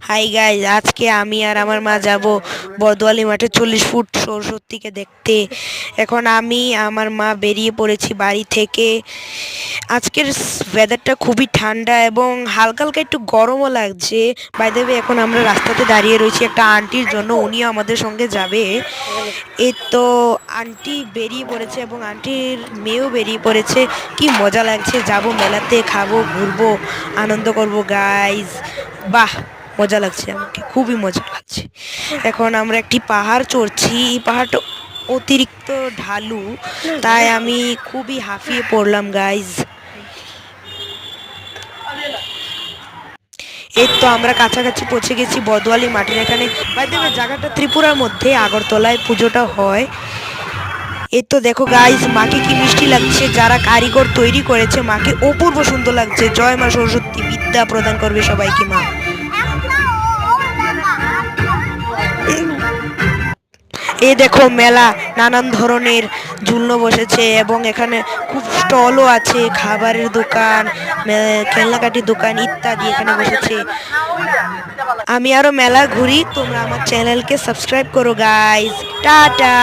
Hi guys, আজকে আমি আর আমার মা যাব বরদোয়ালি মাঠে 40 ফুট সরস্বতীকে দেখতে। এখন আমি আমার মা বেরিয়ে পড়েছি বাড়ি থেকে। আজকের ওয়েদারটা খুবই ঠান্ডা এবং হালকা হালকা একটু গরমও লাগছে। বাই দ্য ওয়ে, এখন আমরা রাস্তাতে দাঁড়িয়ে রয়েছি একটা আন্টির জন্য, উনিও আমাদের সঙ্গে যাবে। এই তো আন্টি বেরিয়ে পড়েছে এবং আন্টির মেয়েও বেরিয়ে পড়েছে। কি মজা লাগছে, যাব মেলাতে, খাবো, ঘুরবো, আনন্দ করবো গাইজ। বাহ, মজা লাগছে, আমাকে খুবই মজা লাগছে। এখন আমরা একটি পাহাড় চড়ছি, এই পাহাড়টা অতিরিক্ত ঢালু, তাই আমি খুবই হাঁফিয়ে পড়লাম গাইজ। এই তো আমরা কাছাকাছি পৌঁছে গেছি বদওয়ালি মাঠের এখানে। বাই দ্য ওয়ে, জায়গাটা ত্রিপুরার মধ্যে, আগরতলায় পুজোটা হয়। এই তো দেখো গাইজ, মাকে কি মিষ্টি লাগছে, যারা কারিগর তৈরি করেছে মাকে অপূর্ব সুন্দর লাগছে। জয় মা সরস্বতী, বিদ্যা প্রদান করবে সবাইকে মা। এই দেখো মেলা, নানান ধরনের ঝুলনো বসেছে এবং এখানে খুব স্টলও আছে, খাবারের দোকান, খেলনাকাটির দোকান ইত্যাদি এখানে বসেছে। আমি আরো মেলা ঘুরি, তোমরা আমার চ্যানেলকে সাবস্ক্রাইব করো গাইজ। টাটা।